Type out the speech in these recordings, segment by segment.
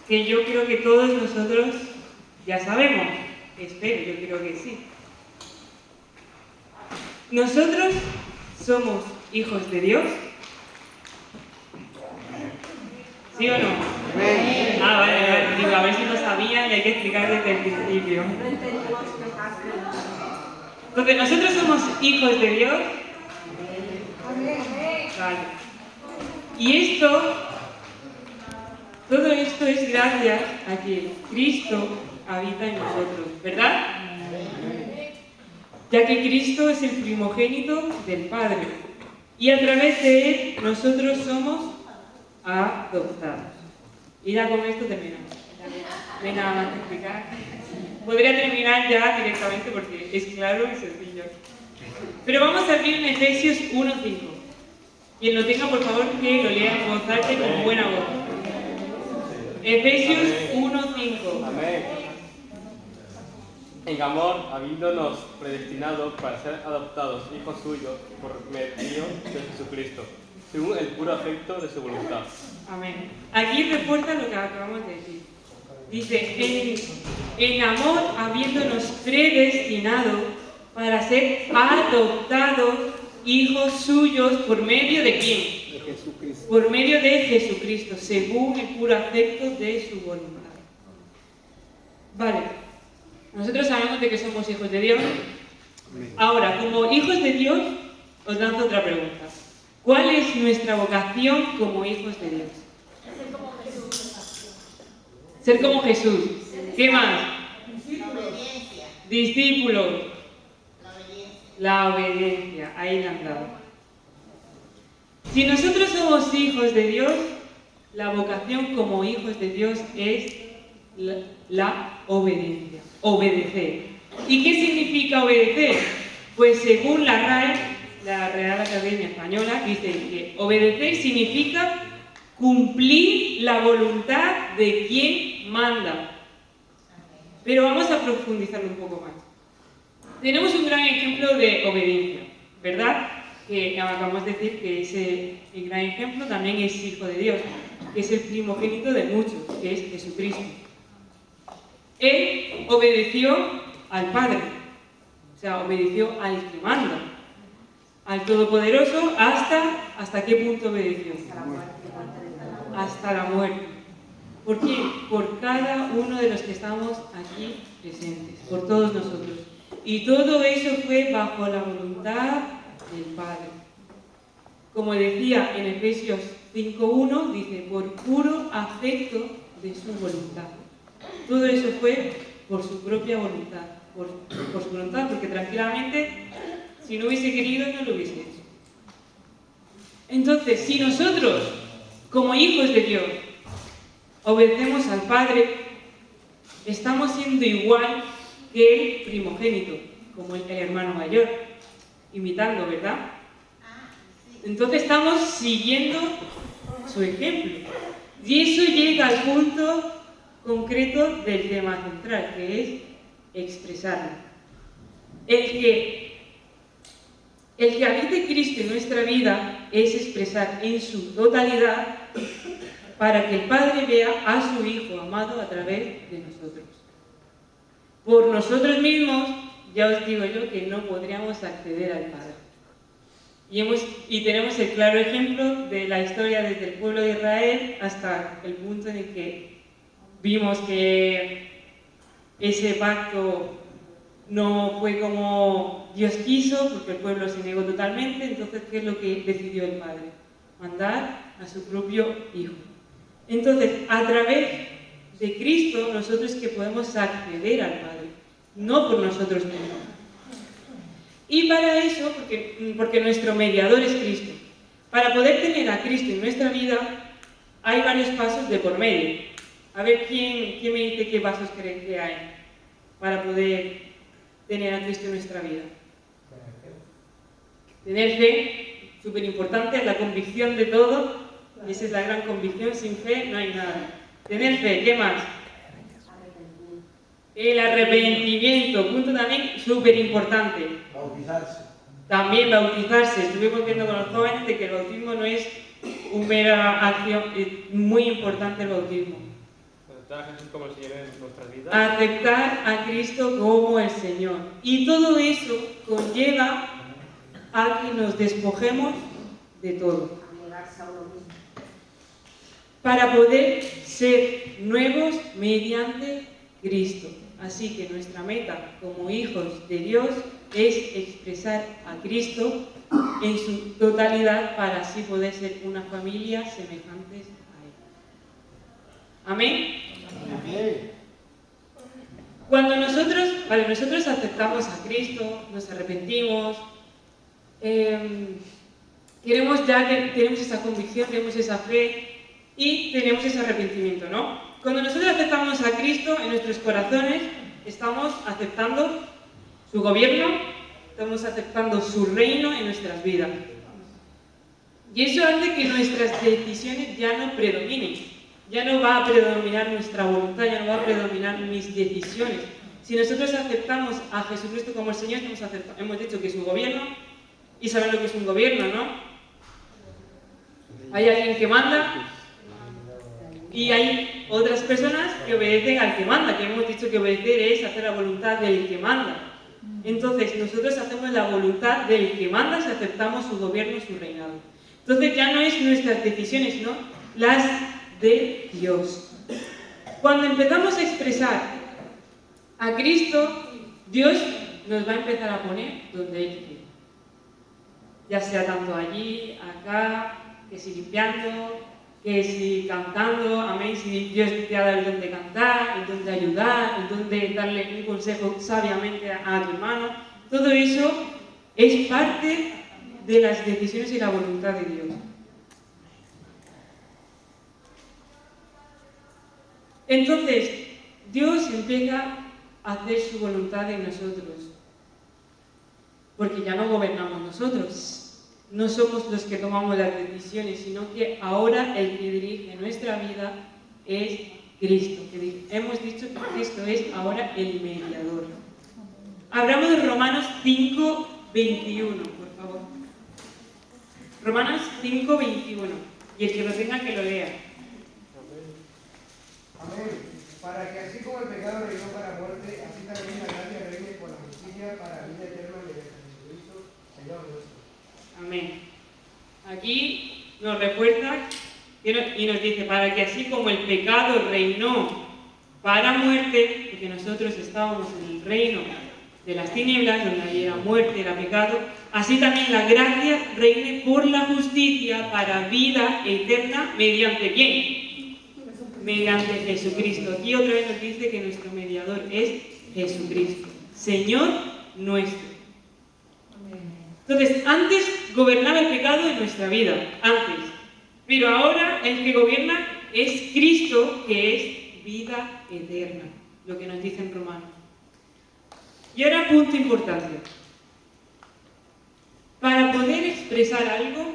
que yo creo que todos nosotros ya sabemos. Espero, yo creo que sí. Nosotros somos hijos de Dios. ¿Sí o no? Ah, vale. Digo, a ver si lo sabían y hay que explicar desde el principio. Entonces, nosotros somos hijos de Dios. Vale. Y todo esto es gracias a que Cristo habita en nosotros, ¿verdad? Ya que Cristo es el primogénito del Padre. Y a través de Él nosotros somos adoptados. Y ya con esto terminamos. No hay nada más que explicar. Podría terminar ya directamente porque es claro y sencillo. Pero vamos a abrir en Efesios 1:5. Quien lo tenga, por favor, que lo lea en voz alta y con buena voz. Efesios 1:5. Amén. En amor, habiéndonos predestinados para ser adoptados hijos suyos por medio de Jesucristo, según el puro afecto de su voluntad. Amén. Aquí refuerza lo que acabamos de decir. Dice, en amor, habiéndonos predestinado para ser adoptados hijos suyos por medio de ¿quién? De Jesucristo. Por medio de Jesucristo, según el puro afecto de su voluntad. Vale. Nosotros sabemos de que somos hijos de Dios. Ahora, como hijos de Dios, os lanzo otra pregunta. ¿Cuál es nuestra vocación como hijos de Dios? Ser como Jesús. Ser como Jesús. ¿Qué más? La obediencia. Discípulos. La obediencia. La obediencia. Ahí la han dado. Si nosotros somos hijos de Dios, la vocación como hijos de Dios es la obediencia. Obedecer. ¿Y qué significa obedecer? Pues según la RAE, la Real Academia Española, dice que obedecer significa cumplir la voluntad de quien manda. Pero vamos a profundizarlo un poco más. Tenemos un gran ejemplo de obediencia, ¿verdad? Que acabamos de decir que ese gran ejemplo también es hijo de Dios, que es el primogénito de muchos, que es Jesucristo. Él obedeció al Padre, o sea, obedeció al que manda, al Todopoderoso, ¿hasta qué punto obedeció? Hasta la muerte. ¿Por qué? Por cada uno de los que estamos aquí presentes, por todos nosotros. Y todo eso fue bajo la voluntad del Padre. Como decía en Efesios 5:1, dice, por puro afecto de su voluntad. Todo eso fue por su propia voluntad, por su voluntad, porque tranquilamente, si no hubiese querido, no lo hubiese hecho. Entonces, si nosotros, como hijos de Dios, obedecemos al Padre, estamos siendo igual que el primogénito, como el hermano mayor, imitando, ¿verdad? Entonces estamos siguiendo su ejemplo. Y eso llega al punto concreto del tema central, que es expresarlo. El que habite Cristo en nuestra vida es expresar en su totalidad para que el Padre vea a su Hijo amado a través de nosotros. Por nosotros mismos, ya os digo yo que no podríamos acceder al Padre. Y tenemos el claro ejemplo de la historia desde el pueblo de Israel hasta el punto en el que vimos que ese pacto no fue como Dios quiso, porque el pueblo se negó totalmente. Entonces, ¿qué es lo que decidió el Padre? Mandar a su propio Hijo. Entonces, a través de Cristo, nosotros que podemos acceder al Padre, no por nosotros mismos. Y para eso, porque nuestro mediador es Cristo, para poder tener a Cristo en nuestra vida, hay varios pasos de por medio. A ver, ¿quién me dice qué pasos creen que hay para poder tener a Cristo en nuestra vida? Tener fe, súper importante, la convicción de todo, y esa es la gran convicción, sin fe no hay nada. Tener fe, ¿qué más? El arrepentimiento, punto también súper importante. Bautizarse. También bautizarse. Estuvimos viendo con los jóvenes de que el bautismo no es una mera acción, es muy importante el bautismo. Aceptar a Jesús como el Señor en nuestras vidas. Aceptar a Cristo como el Señor. Y todo eso conlleva a que nos despojemos de todo. Para poder ser nuevos mediante Cristo. Así que nuestra meta como hijos de Dios es expresar a Cristo en su totalidad para así poder ser una familia semejantes a Él. Amén. Amén. Cuando nosotros aceptamos a Cristo, nos arrepentimos, tenemos esa convicción, tenemos esa fe y tenemos ese arrepentimiento, ¿no? Cuando nosotros aceptamos a Cristo en nuestros corazones, estamos aceptando su gobierno, estamos aceptando su reino en nuestras vidas. Y eso hace que nuestras decisiones ya no predominen. Ya no va a predominar nuestra voluntad, ya no va a predominar mis decisiones. Si nosotros aceptamos a Jesucristo como el Señor, hemos dicho que es su gobierno, y saben lo que es un gobierno, ¿no? Hay alguien que manda, y hay otras personas que obedecen al que manda, que hemos dicho que obedecer es hacer la voluntad del que manda. Entonces, nosotros hacemos la voluntad del que manda si aceptamos su gobierno y su reinado. Entonces, ya no es nuestras decisiones, ¿no? Las de Dios. Cuando empezamos a expresar a Cristo, Dios nos va a empezar a poner donde Él quiere. Ya sea tanto allí, acá, que si limpiando, que si cantando, amén, si Dios te ha dado el don de cantar, el don de ayudar, el don de darle un consejo sabiamente a tu hermano, todo eso es parte de las decisiones y la voluntad de Dios. Entonces, Dios empieza a hacer su voluntad en nosotros, porque ya no gobernamos nosotros. No somos los que tomamos las decisiones, sino que ahora el que dirige nuestra vida es Cristo. Hemos dicho que Cristo es ahora el mediador. Hablamos de Romanos 5:21, por favor. Romanos 5:21. Y el que lo tenga, que lo lea. Amén. Para que así como el pecado reinó para muerte, así también la gracia reine por la justicia para vida eterna mediante Jesucristo, Señor nuestro. Amén. Aquí nos refuerza y nos dice, para que así como el pecado reinó para muerte, porque nosotros estábamos en el reino de las tinieblas, donde ahí era muerte, era pecado, así también la gracia reine por la justicia para vida eterna, ¿mediante quién? Mediante Jesucristo. Aquí otra vez nos dice que nuestro mediador es Jesucristo, Señor nuestro. Entonces, antes gobernaba el pecado en nuestra vida, antes. Pero ahora el que gobierna es Cristo, que es vida eterna, lo que nos dice en Romanos. Y ahora, punto importante. Para poder expresar algo,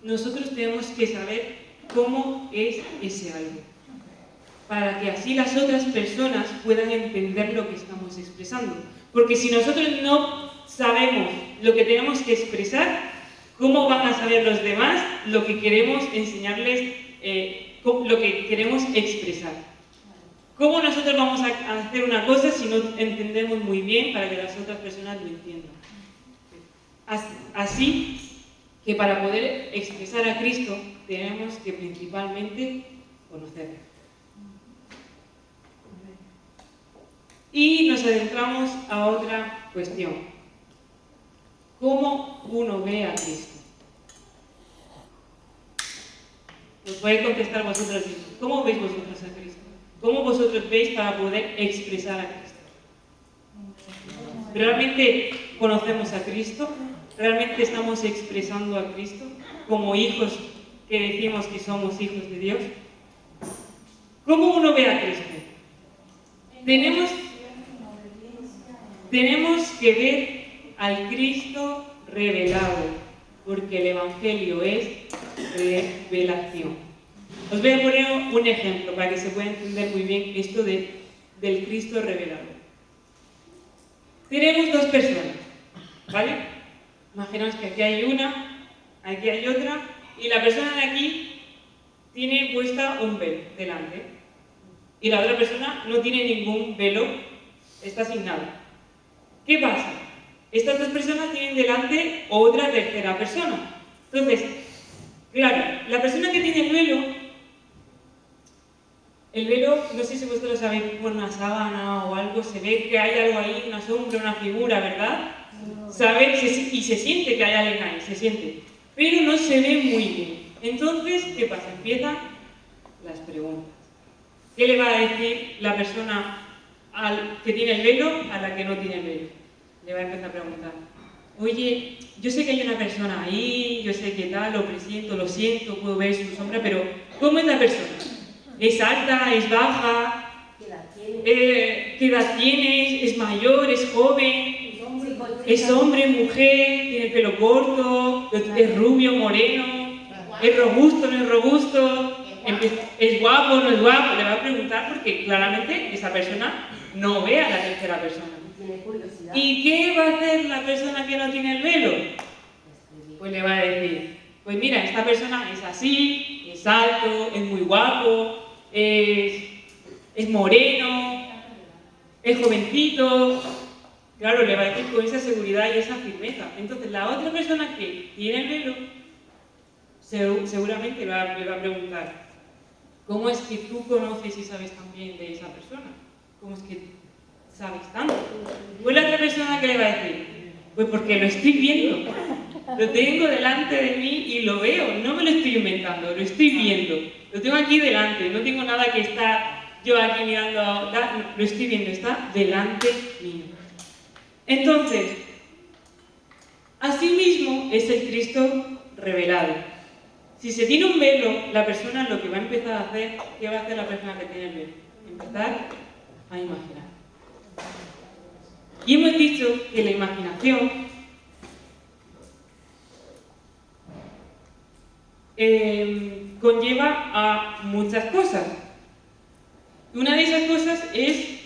nosotros tenemos que saber cómo es ese algo, para que así las otras personas puedan entender lo que estamos expresando. Porque si nosotros no sabemos lo que tenemos que expresar, ¿cómo van a saber los demás lo que queremos enseñarles, lo que queremos expresar? ¿Cómo nosotros vamos a hacer una cosa si no entendemos muy bien para que las otras personas lo entiendan? Así que para poder expresar a Cristo tenemos que principalmente conocerlo. Y nos adentramos a otra cuestión. ¿Cómo uno ve a Cristo? Os podéis contestar vosotros mismos. ¿Cómo veis vosotros a Cristo? ¿Cómo vosotros veis para poder expresar a Cristo? ¿Realmente conocemos a Cristo? ¿Realmente estamos expresando a Cristo como hijos que decimos que somos hijos de Dios? ¿Cómo uno ve a Cristo? Tenemos que ver al Cristo revelado, porque el Evangelio es revelación. Os voy a poner un ejemplo para que se pueda entender muy bien esto del Cristo revelado. Tenemos dos personas, ¿vale? Imaginaos que aquí hay una, aquí hay otra, y la persona de aquí tiene puesta un velo delante. y la otra persona no tiene ningún velo, está sin nada. ¿Qué pasa? Estas dos personas tienen delante otra tercera persona. Entonces, claro, la persona que tiene el velo, no sé si vosotros sabéis, por una sábana o algo, se ve que hay algo ahí, una sombra, una figura, ¿verdad? ¿Sabes? Y se siente que hay alguien ahí, se siente. Pero no se ve muy bien. Entonces, ¿qué pasa? Empiezan las preguntas. ¿Qué le va a decir la persona al que tiene el velo a la que no tiene el velo? Le va a empezar a preguntar. Oye, yo sé que hay una persona ahí, yo sé que tal, lo presiento, lo siento, puedo ver su sombra, pero ¿cómo es la persona? ¿Es alta? ¿Es baja? ¿Qué edad tiene? ¿Es mayor? ¿Es joven? ¿Es hombre? ¿Mujer? ¿Tiene el pelo corto? ¿Es rubio? ¿Moreno? ¿Es robusto? ¿No es robusto? ¿Es guapo? ¿No es guapo? Le va a preguntar porque claramente esa persona no ve a la tercera persona. ¿Y qué va a hacer la persona que no tiene el velo? Pues le va a decir, pues mira, esta persona es así, es alto, es muy guapo, es moreno, es jovencito. Claro, le va a decir con esa seguridad y esa firmeza. Entonces la otra persona que tiene el velo seguramente le va a preguntar, ¿cómo es que tú conoces y sabes también de esa persona? ¿Cómo es que sabes tanto? Pues la otra persona que le va a decir, pues porque lo estoy viendo, lo tengo delante de mí y lo veo, no me lo estoy inventando, lo estoy viendo, lo tengo aquí delante, no tengo nada que estar yo aquí mirando, lo estoy viendo, está delante mío. Entonces, asimismo es el Cristo revelado. Si se tiene un velo, la persona lo que va a empezar a hacer, ¿qué va a hacer la persona que tiene el velo? Empezar a imaginar. Y hemos dicho que la imaginación conlleva a muchas cosas. Una de esas cosas es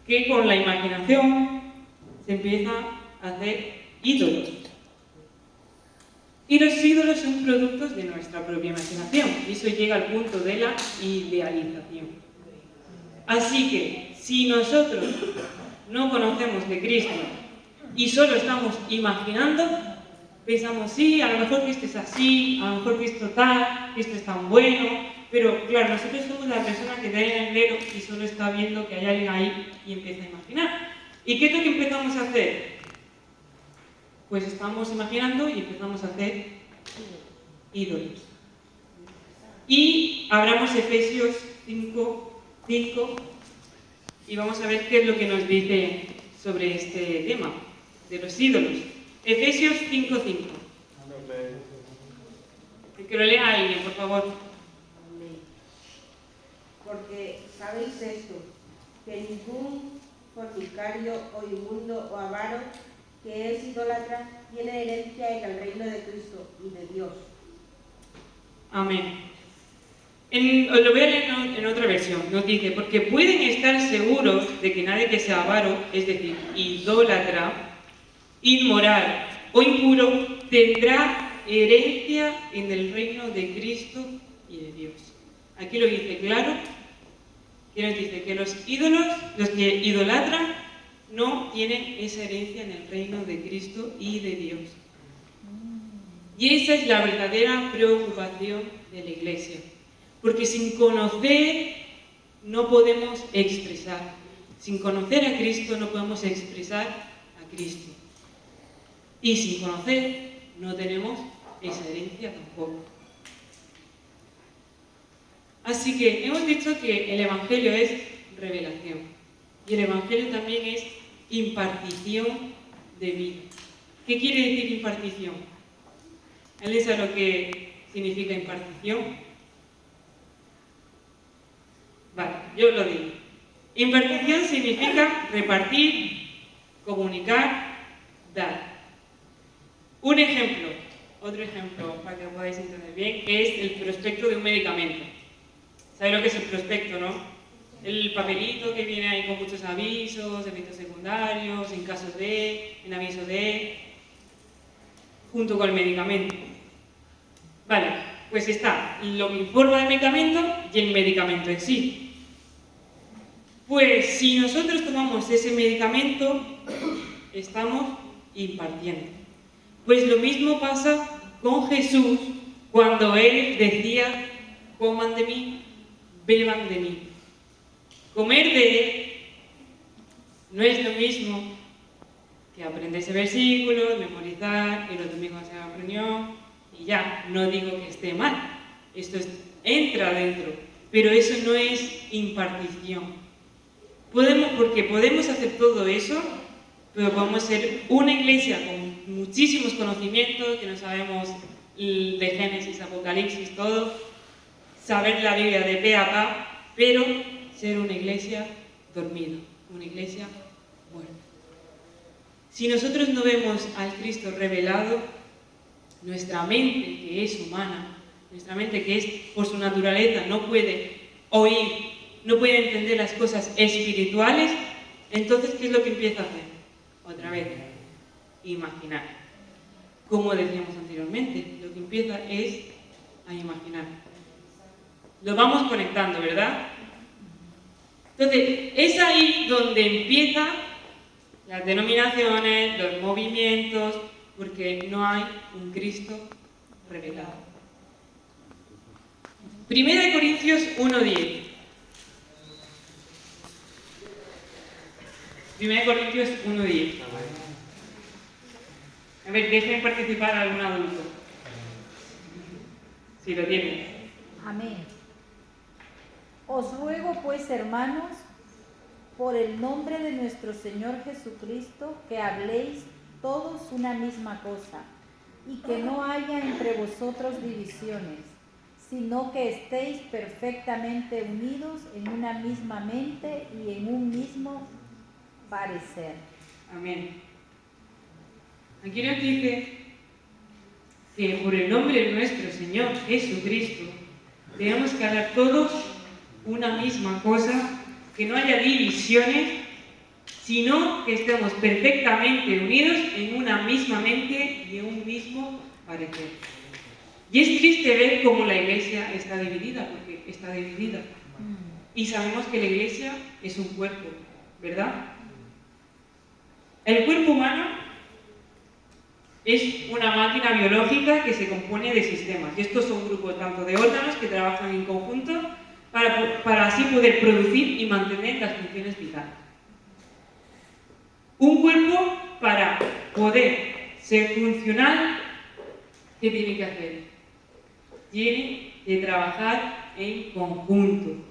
que con la imaginación se empieza a hacer ídolos. Y los ídolos son productos de nuestra propia imaginación. Y eso llega al punto de la idealización. Así que, si nosotros no conocemos de Cristo y solo estamos imaginando, pensamos, sí, a lo mejor Cristo es así, a lo mejor Cristo tal, Cristo es tan bueno, pero claro, nosotros somos la persona que tiene el velo y solo está viendo que hay alguien ahí y empieza a imaginar. ¿Y qué es lo que empezamos a hacer? Pues estamos imaginando y empezamos a hacer ídolos. Y abramos Efesios 5 y vamos a ver qué es lo que nos dice sobre este tema de los ídolos. Efesios 5:5. Que lo lea alguien, por favor. Porque sabéis esto, que ningún fornicario o inmundo o avaro que es idólatra tiene herencia en el reino de Cristo y de Dios. Amén. Os lo voy a leer en otra versión. Nos dice, porque pueden estar seguros de que nadie que sea avaro, es decir, idólatra, inmoral o impuro, tendrá herencia en el reino de Cristo y de Dios. Aquí lo dice claro, que nos dice que los ídolos, los que idolatran, no tienen esa herencia en el reino de Cristo y de Dios. Y esa es la verdadera preocupación de la Iglesia. Porque sin conocer no podemos expresar. Sin conocer a Cristo no podemos expresar a Cristo. Y sin conocer no tenemos esa herencia tampoco. Así que hemos dicho que el Evangelio es revelación. Y el Evangelio también es impartición de vida. ¿Qué quiere decir impartición? ¿Alguien sabe lo que significa impartición? Vale, yo lo digo. Impartición significa repartir, comunicar, dar. Un ejemplo, otro ejemplo para que podáis entender bien, es el prospecto de un medicamento. ¿Sabéis lo que es el prospecto, no? El papelito que viene ahí con muchos avisos, efectos secundarios, en caso de, en aviso de, junto con el medicamento. Vale, pues está lo que informa del medicamento y el medicamento en sí. Pues si nosotros tomamos ese medicamento, estamos impartiendo. Pues lo mismo pasa con Jesús cuando Él decía, coman de mí, beban de mí. Comer de Él no es lo mismo que aprender ese versículo, memorizar, y los domingos hacer la reunión, y ya, no digo que esté mal, esto entra dentro, pero eso no es impartición. Porque podemos hacer todo eso, pero podemos ser una iglesia con muchísimos conocimientos, que no sabemos de Génesis, Apocalipsis, todo, saber la Biblia de pe a pa, pero ser una iglesia dormida, una iglesia muerta. Si nosotros no vemos al Cristo revelado, nuestra mente, que es humana, nuestra mente, que es por su naturaleza, no puede oír, no puede entender las cosas espirituales, entonces, ¿qué es lo que empieza a hacer? Otra vez, imaginar. Como decíamos anteriormente, lo que empieza es a imaginar. Lo vamos conectando, ¿verdad? Entonces, es ahí donde empiezan las denominaciones, los movimientos, porque no hay un Cristo revelado. 1 Corintios 1:10. 1 Corintios 1:10. A ver, dejen participar a algún adulto. Si lo tienen. Amén. Os ruego pues, hermanos, por el nombre de nuestro Señor Jesucristo, que habléis todos una misma cosa, y que no haya entre vosotros divisiones, sino que estéis perfectamente unidos en una misma mente y en un mismo parecer. Amén. Aquí nos dice que por el nombre de nuestro Señor Jesucristo tenemos que hablar todos una misma cosa, que no haya divisiones, sino que estemos perfectamente unidos en una misma mente y en un mismo parecer. Y es triste ver cómo la iglesia está dividida, porque está dividida. Y sabemos que la iglesia es un cuerpo, ¿verdad? El cuerpo humano es una máquina biológica que se compone de sistemas. Y estos son grupos tanto de órganos que trabajan en conjunto para así poder producir y mantener las funciones vitales. Un cuerpo, para poder ser funcional, ¿qué tiene que hacer? Tiene que trabajar en conjunto.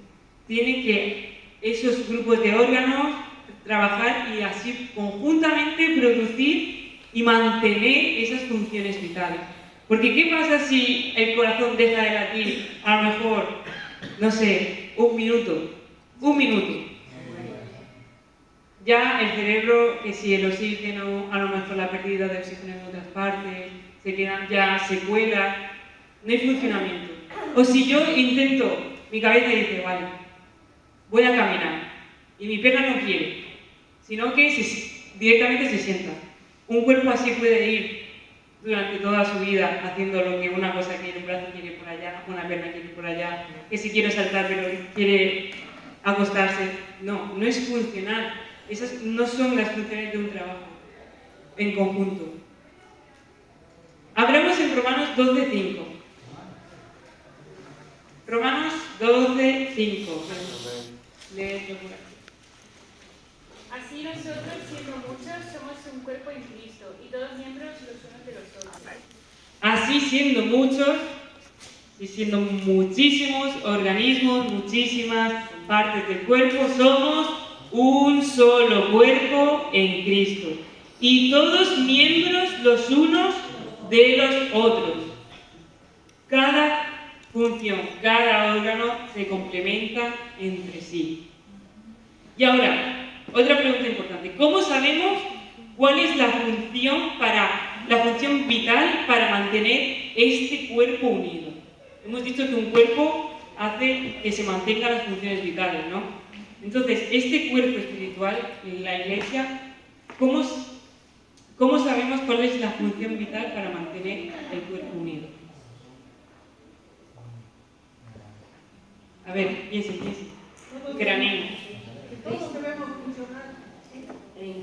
Tiene que esos grupos de órganos trabajar y así conjuntamente producir y mantener esas funciones vitales. Porque ¿qué pasa si el corazón deja de latir a lo mejor, no sé, un minuto? Ya el cerebro, que si el oxígeno, a lo mejor la pérdida de oxígeno en otras partes, se quedan ya secuelas, no hay funcionamiento. O si yo intento, mi cabeza dice, vale, voy a caminar, y mi pierna no quiere, sino que directamente se sienta. Un cuerpo así puede ir durante toda su vida haciendo lo que una cosa quiere, un brazo quiere por allá, una pierna quiere por allá, que si quiere saltar pero quiere acostarse. No, no es funcional. Esas no son las funciones de un trabajo en conjunto. Hablamos en Romanos 12:5. Romanos 12:5. Léelo por aquí. Así nosotros, siendo muchos, somos un cuerpo en Cristo, y todos miembros los unos de los otros. Así siendo muchos, y siendo muchísimos organismos, muchísimas partes del cuerpo, somos un solo cuerpo en Cristo. Y todos miembros los unos de los otros. Cada función, cada órgano se complementa entre sí. Y ahora, otra pregunta importante. ¿Cómo sabemos cuál es la función vital para mantener este cuerpo unido? Hemos dicho que un cuerpo hace que se mantengan las funciones vitales, ¿no? Entonces, este cuerpo espiritual, en la iglesia, ¿cómo sabemos cuál es la función vital para mantener el cuerpo unido? A ver, piensen. Craneemos.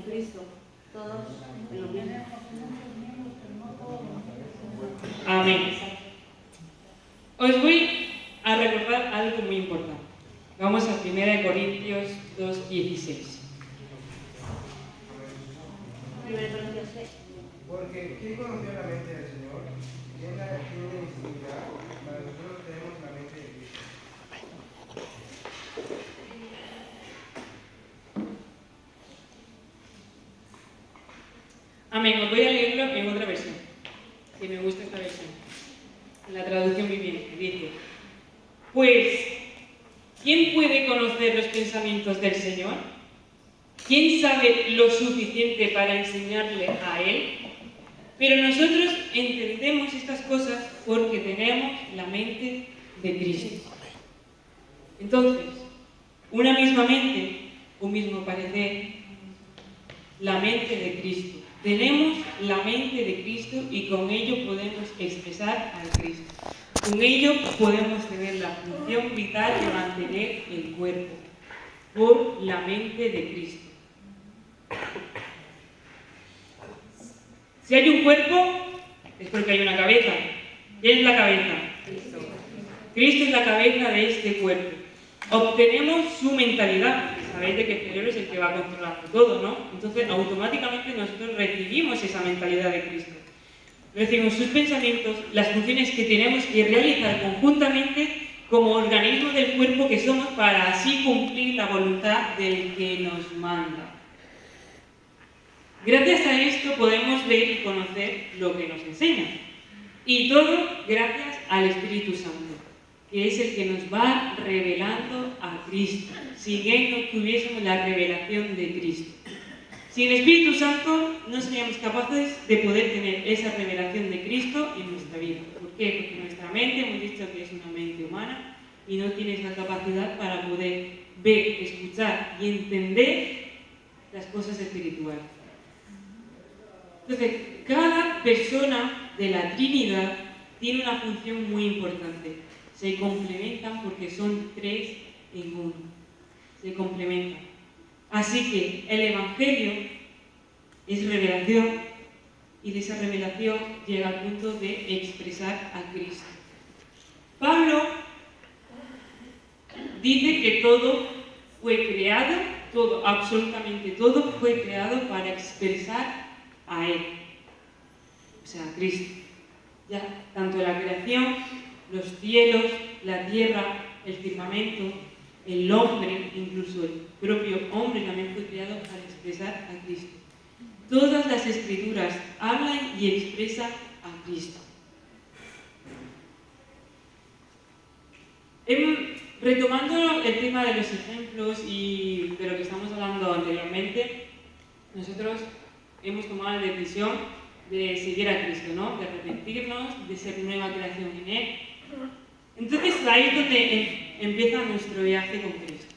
en Cristo, todos en lo mismo. Amén. Os voy a recordar algo muy importante. Vamos a 1 Corintios 2:16. Porque ¿quién conoció la mente del Señor? ¿Quién la tiene intimidad? Para nosotros tenemos la mente de Cristo. Amén. Os voy a leerlo en otra versión, que me gusta esta versión. En la traducción viviente dice: pues, ¿quién puede conocer los pensamientos del Señor? ¿Quién sabe lo suficiente para enseñarle a Él? Pero nosotros entendemos estas cosas porque tenemos la mente de Cristo. Entonces, una misma mente, un mismo parecer, la mente de Cristo. Tenemos la mente de Cristo y con ello podemos expresar a Cristo. Con ello podemos tener la función vital de mantener el cuerpo, por la mente de Cristo. Si hay un cuerpo, es porque hay una cabeza. ¿Quién es la cabeza? Cristo. Cristo es la cabeza de este cuerpo. Obtenemos su mentalidad. Sabéis de que el cerebro es el que va controlando todo, ¿no? Entonces, automáticamente nosotros recibimos esa mentalidad de Cristo. Recibimos sus pensamientos, las funciones que tenemos que realizar conjuntamente como organismo del cuerpo que somos para así cumplir la voluntad del que nos manda. Gracias a esto podemos ver y conocer lo que nos enseña. Y todo gracias al Espíritu Santo, que es el que nos va revelando a Cristo. Sin Él no tuviésemos la revelación de Cristo. Sin el Espíritu Santo no seríamos capaces de poder tener esa revelación de Cristo en nuestra vida. ¿Por qué? Porque nuestra mente, hemos dicho que es una mente humana y no tiene esa capacidad para poder ver, escuchar y entender las cosas espirituales. Entonces, cada persona de la Trinidad tiene una función muy importante. Se complementan porque son tres en uno. Se complementan. Así que el Evangelio es revelación y de esa revelación llega al punto de expresar a Cristo. Pablo dice que todo fue creado, todo, absolutamente todo fue creado para expresar a Él, o sea, a Cristo. Ya, tanto la creación, los cielos, la tierra, el firmamento, el hombre, incluso el propio hombre también fue creado para expresar a Cristo. Todas las escrituras hablan y expresan a Cristo. Retomando el tema de los ejemplos y de lo que estamos hablando anteriormente, nosotros hemos tomado la decisión de seguir a Cristo, ¿no? De arrepentirnos, de ser nueva creación en Él. Entonces ahí es donde empieza nuestro viaje con Cristo.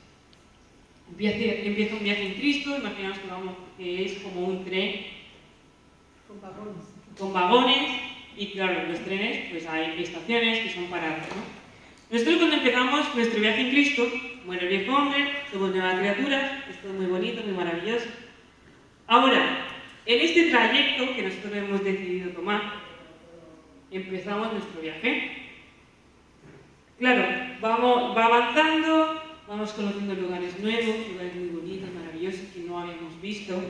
Empieza un viaje en Cristo, imaginaos que es como un tren con vagones y claro, en los trenes pues hay estaciones que son paradas, ¿no? Nosotros cuando empezamos nuestro viaje en Cristo, muere el viejo hombre, somos nuevas criaturas, es todo muy bonito, muy maravilloso. Ahora, en este trayecto que nosotros hemos decidido tomar, empezamos nuestro viaje. Claro, va avanzando, vamos conociendo lugares nuevos, lugares muy bonitos, maravillosos que no habíamos visto.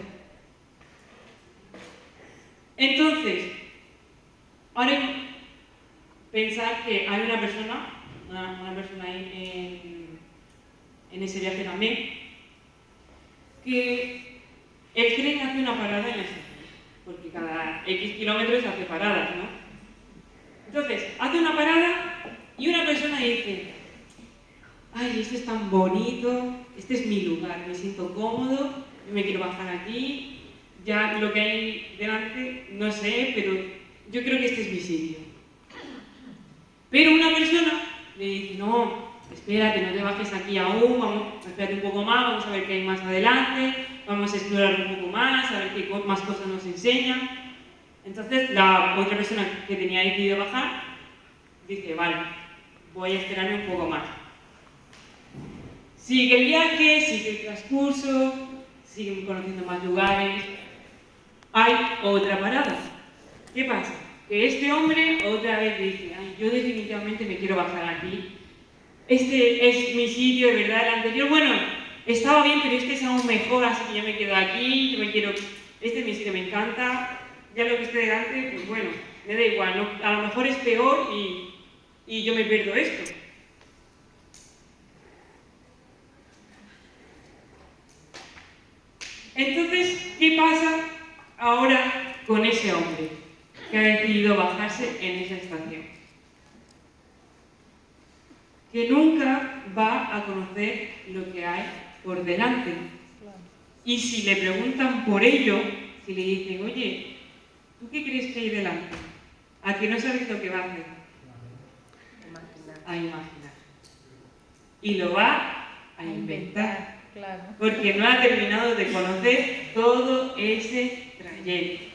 Entonces, ahora pensar que hay una persona ahí en ese viaje también, que el tren hace una parada en la estación, porque cada X kilómetros hace paradas, ¿no? Entonces, hace una parada y una persona dice: ay, este es tan bonito, este es mi lugar, me siento cómodo, yo me quiero bajar aquí, ya lo que hay delante, no sé, pero yo creo que este es mi sitio. Pero una persona le dice: no, espérate, no te bajes aquí aún, espérate un poco más, vamos a ver qué hay más adelante, vamos a explorar un poco más, a ver qué más cosas nos enseñan. Entonces la otra persona que tenía decidido bajar dice: vale, voy a esperarme un poco más. Sigue el viaje, sigue el transcurso, siguen conociendo más lugares. Hay otra parada. ¿Qué pasa? Que este hombre otra vez dice, ay, yo definitivamente me quiero bajar aquí. Este es mi sitio, de verdad, el anterior, bueno, estaba bien, pero este es aún mejor, así que yo me quedo aquí, yo me quiero, este es mi sitio, me encanta, ya lo que esté delante, pues bueno, me da igual, ¿no? A lo mejor es peor y yo me pierdo esto. Entonces, ¿qué pasa ahora con ese hombre que ha decidido bajarse en esa estación? Que nunca va a conocer lo que hay por delante. Y si le preguntan por ello, si le dicen, oye, ¿tú qué crees que hay delante? ¿A que no sabes lo que va a hacer? A imaginar. Y lo va a inventar. Claro. Porque no ha terminado de conocer todo ese trayecto.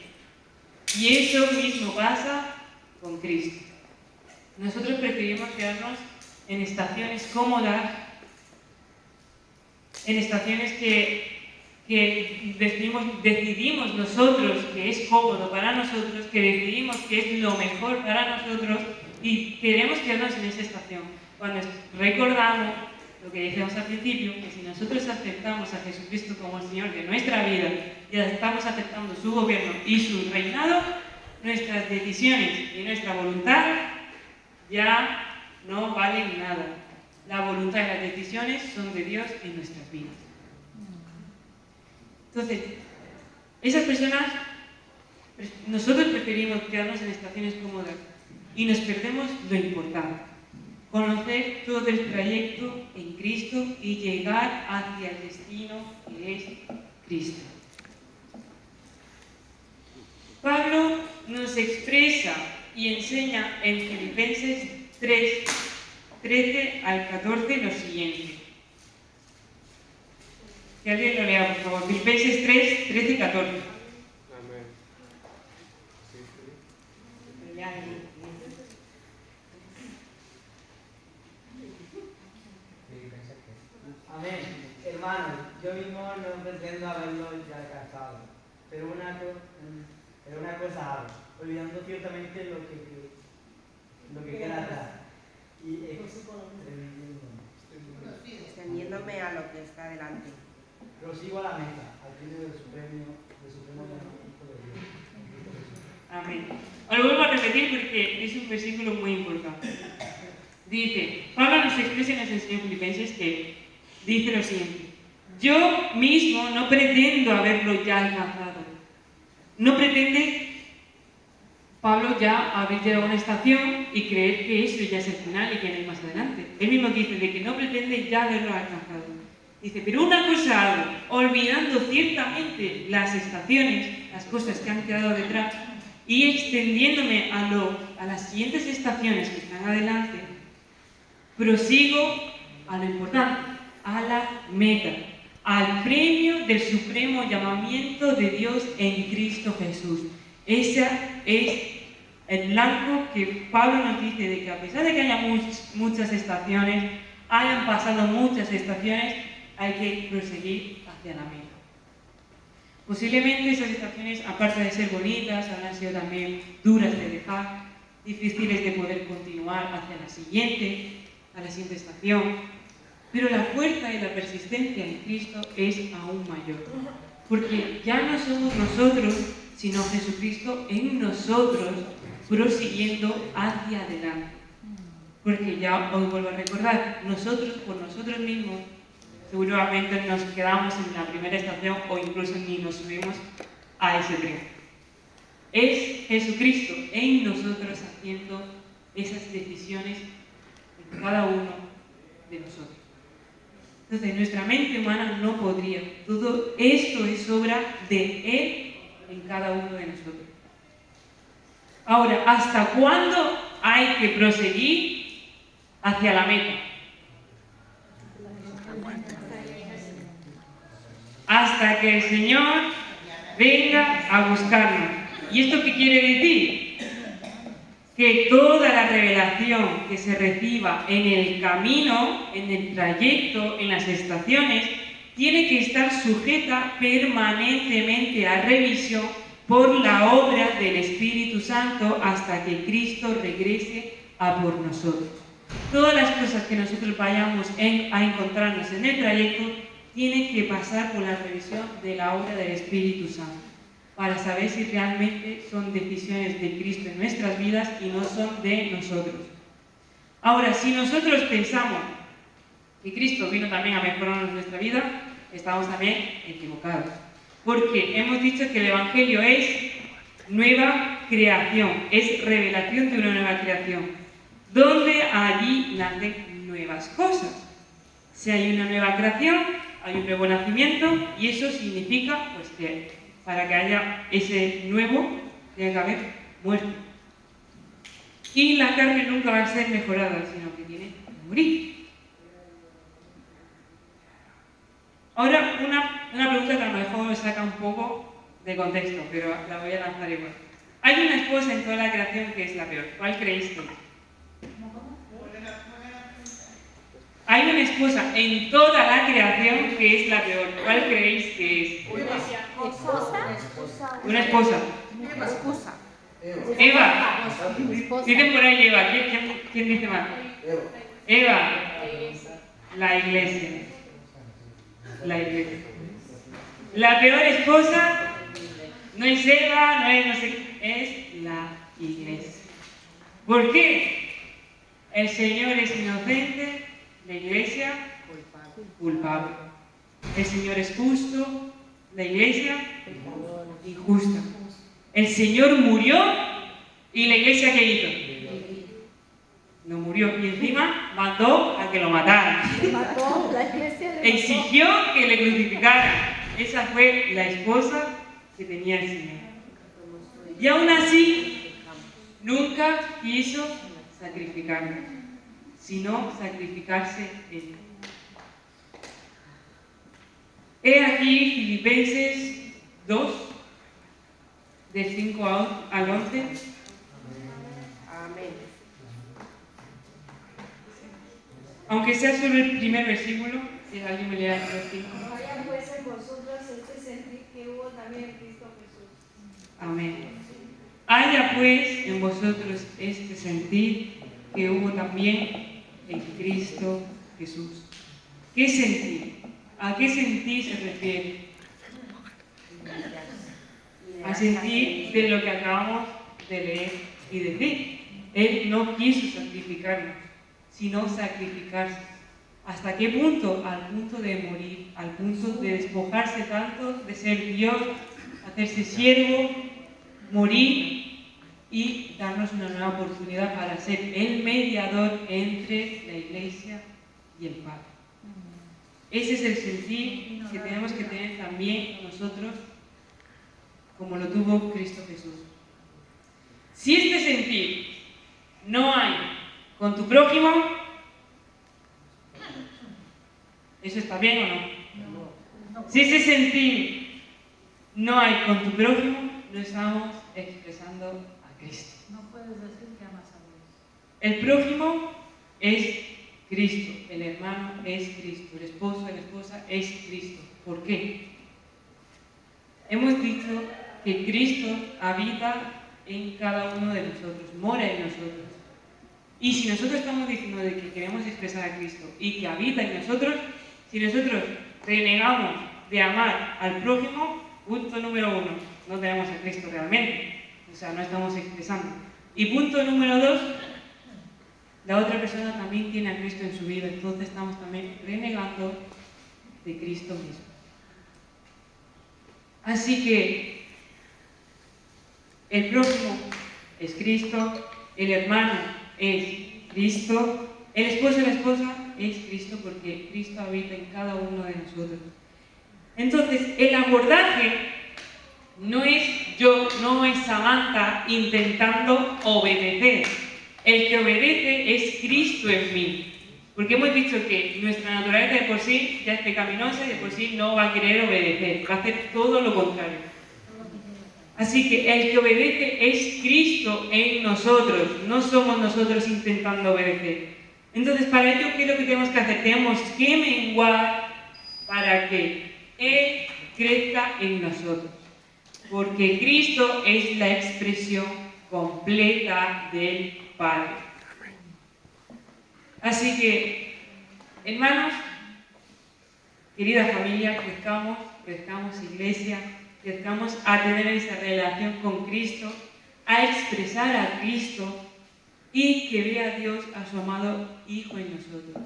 Y eso mismo pasa con Cristo. Nosotros preferimos quedarnos en estaciones cómodas, en estaciones que decidimos nosotros que es cómodo para nosotros, que decidimos que es lo mejor para nosotros y queremos quedarnos en esa estación. Cuando recordamos lo que decíamos al principio, que si nosotros aceptamos a Jesucristo como el Señor de nuestra vida y estamos aceptando su gobierno y su reinado, nuestras decisiones y nuestra voluntad ya no valen nada. La voluntad y las decisiones son de Dios en nuestras vidas. Entonces, esas personas, nosotros preferimos quedarnos en estaciones cómodas y nos perdemos lo importante. Conocer todo el trayecto en Cristo y llegar hacia el destino que es Cristo. Pablo nos expresa y enseña en Filipenses 3, 13 al 14 lo siguiente. Que alguien lo lea, por favor. Filipenses 3, 13 y 14. Amén. Amén. Hermanos, yo mismo no pretendo haberlo ya alcanzado, pero una cosa hago, olvidando ciertamente lo que queda atrás y Extendiéndome a lo que está delante. prosigo a la meta, al fin del supremo llamamiento de Dios. Amén. Os lo vuelvo a repetir porque es un versículo muy importante. Dice, Pablo nos expresa en el Señor Filipenses que dice lo siguiente: yo mismo no pretendo haberlo ya alcanzado. No pretende Pablo ya haber llegado a una estación y creer que eso ya es el final y que no hay más adelante. Él mismo dice de que no pretende ya haberlo alcanzado. Dice, pero una cosa hago, olvidando ciertamente las estaciones, las cosas que han quedado detrás, y extendiéndome a las siguientes estaciones que están adelante, prosigo a lo importante, a la meta, al premio del supremo llamamiento de Dios en Cristo Jesús. Ese es el blanco que Pablo nos dice, de que a pesar de que haya muchas estaciones, hayan pasado muchas estaciones, hay que proseguir hacia la meta. Posiblemente esas estaciones, aparte de ser bonitas, habrán sido también duras de dejar, difíciles de poder continuar hacia la siguiente estación. Pero la fuerza y la persistencia en Cristo es aún mayor. Porque ya no somos nosotros, sino Jesucristo en nosotros, prosiguiendo hacia adelante. Porque ya os vuelvo a recordar, nosotros por nosotros mismos, seguramente nos quedamos en la primera estación o incluso ni nos subimos a ese tren. Es Jesucristo en nosotros haciendo esas decisiones en cada uno de nosotros. Entonces, nuestra mente humana no podría. Todo esto es obra de Él en cada uno de nosotros. Ahora, ¿hasta cuándo hay que proseguir hacia la meta? Hasta que el Señor venga a buscarnos. ¿Y esto qué quiere decir? Que toda la revelación que se reciba en el camino, en el trayecto, en las estaciones, tiene que estar sujeta permanentemente a revisión por la obra del Espíritu Santo hasta que Cristo regrese a por nosotros. Todas las cosas que nosotros vayamos a encontrarnos en el trayecto tienen que pasar por la revisión de la obra del Espíritu Santo para saber si realmente son decisiones de Cristo en nuestras vidas y no son de nosotros. Ahora, si nosotros pensamos que Cristo vino también a mejorarnos nuestra vida, estamos también equivocados. Porque hemos dicho que el Evangelio es nueva creación, es revelación de una nueva creación, donde allí nacen nuevas cosas. Si hay una nueva creación, hay un nuevo nacimiento, y eso significa pues, que para que haya ese nuevo, tiene que haber muerte. Y la carne nunca va a ser mejorada, sino que tiene que morir. Ahora, una pregunta que a lo mejor me saca un poco de contexto, pero la voy a lanzar igual. Hay una esposa en toda la creación que es la peor. ¿Cuál creéis que es? Hay una esposa en toda la creación que es la peor. ¿Cuál creéis que es? Una esposa. Eva. Dicen por ahí Eva. ¿Quién dice más? Eva. La iglesia. La iglesia. La peor esposa no es Eva, no es no sé qué, es la iglesia. ¿Por qué? El Señor es inocente, la iglesia culpable. El Señor es justo, la iglesia injusta. El Señor murió y la iglesia ¿qué hizo? No murió y encima mandó a que lo mataran. Exigió que le crucificaran. Esa fue la esposa que tenía el Señor. Y aún así, nunca quiso sacrificarnos, sino sacrificarse él. He aquí Filipenses 2, del 5 al 11. Amén. Aunque sea solo el primer versículo, si alguien me lea el 5. Vaya pues en vosotros este sentir que hubo también en Cristo Jesús. Amén. Haya pues en vosotros este sentir que hubo también en Cristo Jesús. ¿Qué sentir? ¿A qué sentir se refiere? A sentir de lo que acabamos de leer y decir. Él no quiso sacrificarnos, sino sacrificarse. ¿Hasta qué punto? Al punto de morir, al punto de despojarse tanto, de ser Dios, hacerse siervo, morir y darnos una nueva oportunidad para ser el mediador entre la Iglesia y el Padre. Ese es el sentir que tenemos que tener también nosotros, como lo tuvo Cristo Jesús. Si este sentir no hay con tu prójimo, ¿eso está bien o no? Si ese sentir no hay con tu prójimo, no estamos expresando a Cristo. No puedes decir que amas a Dios. El prójimo es Cristo, el hermano es Cristo, el esposo, la esposa es Cristo. ¿Por qué? Hemos dicho que Cristo habita en cada uno de nosotros, mora en nosotros. Y si nosotros estamos diciendo de que queremos expresar a Cristo y que habita en nosotros, si nosotros renegamos de amar al prójimo, punto número 1, no tenemos a Cristo realmente. O sea, no estamos expresando. Y punto número 2, la otra persona también tiene a Cristo en su vida, entonces estamos también renegando de Cristo mismo. Así que el prójimo es Cristo, el hermano es Cristo, el esposo y la esposa es Cristo, porque Cristo habita en cada uno de nosotros. Entonces, el abordaje no es yo, no es Samantha intentando obedecer. El que obedece es Cristo en mí. Porque hemos dicho que nuestra naturaleza de por sí ya es pecaminosa y de por sí no va a querer obedecer, va a hacer todo lo contrario. Así que el que obedece es Cristo en nosotros, no somos nosotros intentando obedecer. Entonces, para ello, ¿qué es lo que tenemos que hacer? Tenemos que menguar para que Él crezca en nosotros. Porque Cristo es la expresión completa del Padre. Así que, hermanos, querida familia, crezcamos iglesia, crezcamos a tener esa relación con Cristo, a expresar a Cristo y que vea a Dios, a su amado Hijo en nosotros.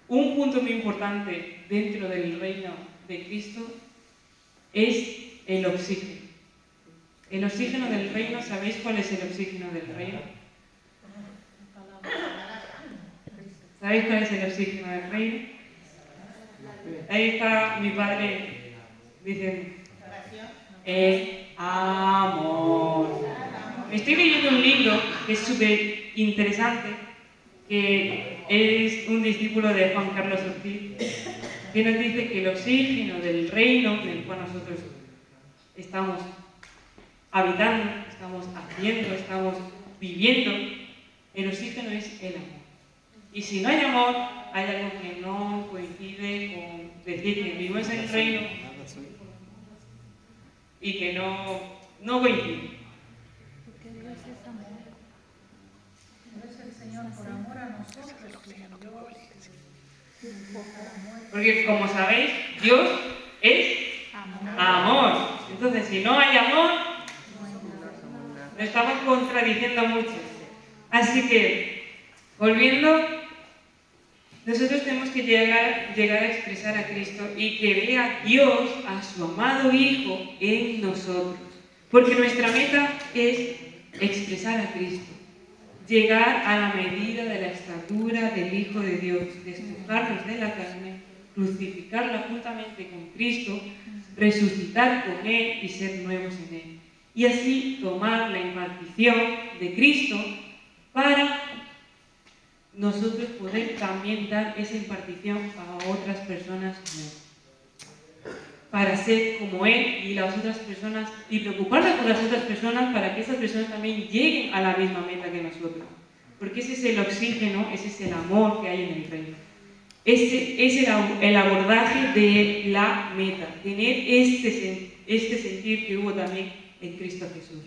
Un punto muy importante dentro del reino de Cristo es el oxígeno. El oxígeno del reino, ¿sabéis cuál es el oxígeno del reino? ¿Sabéis cuál es el oxígeno del reino? Ahí está mi padre diciendo, el amor. Estoy leyendo un libro que es súper interesante, que es un discípulo de Juan Carlos Ortiz, que nos dice que el oxígeno del reino en el cual nosotros estamos habitando, estamos haciendo, estamos viviendo, el oxígeno es el amor. Y si no hay amor, hay algo que no coincide con decir que vivimos en el reino y que no coincide. Porque Dios es amor. No es el Señor por amor a nosotros, sino Dios por amor. Porque como sabéis, Dios es amor. Entonces, si no hay amor, nos estamos contradiciendo mucho. Así que, volviendo, nosotros tenemos que llegar a expresar a Cristo y que vea Dios, a su amado Hijo, en nosotros. Porque nuestra meta es expresar a Cristo, llegar a la medida de la estatura del Hijo de Dios, despojarnos de la carne, crucificarla juntamente con Cristo, resucitar con Él y ser nuevos en Él. Y así tomar la impartición de Cristo para nosotros poder también dar esa impartición a otras personas nuevas. Para ser como Él y las otras personas, y preocuparnos por las otras personas para que esas personas también lleguen a la misma meta que nosotros. Porque ese es el oxígeno, ese es el amor que hay en el reino. Ese es el abordaje de la meta, tener este sentir que hubo también en Cristo Jesús.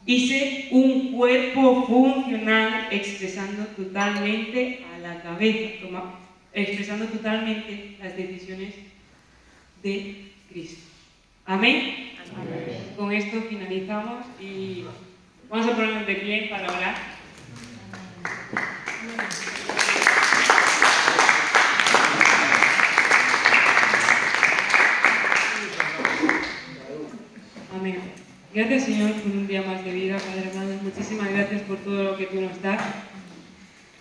Y ser un cuerpo funcional expresando totalmente a la cabeza, expresando totalmente las decisiones de Cristo. ¿Amén? Amén. Con esto finalizamos y vamos a ponernos de pie para orar. Amén. Gracias, Señor, por un día más de vida, Padre amado. Muchísimas gracias por todo lo que tú nos das.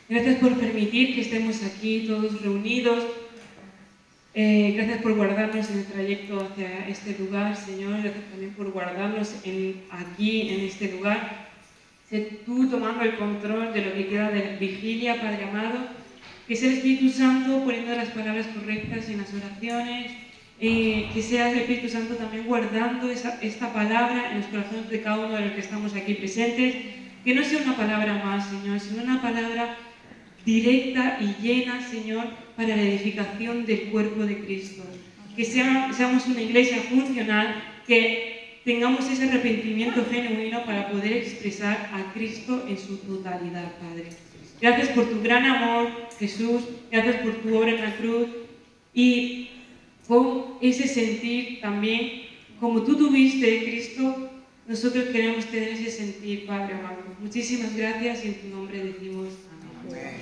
Gracias por permitir que estemos aquí todos reunidos. Gracias por guardarnos en el trayecto hacia este lugar, Señor. Gracias también por guardarnos aquí, en este lugar. Sé tú tomando el control de lo que queda de la vigilia, Padre amado. Que sea el Espíritu Santo poniendo las palabras correctas en las oraciones. Que sea el Espíritu Santo también guardando esta palabra en los corazones de cada uno de los que estamos aquí presentes. Que no sea una palabra más, Señor, sino una palabra directa y llena, Señor, para la edificación del cuerpo de Cristo. Que seamos una iglesia funcional, que tengamos ese arrepentimiento genuino para poder expresar a Cristo en su totalidad, Padre. Gracias por tu gran amor, Jesús. Gracias por tu obra en la cruz. Y con ese sentir también, como tú tuviste, Cristo, nosotros queremos tener ese sentir, Padre amado. Muchísimas gracias y en tu nombre decimos amén.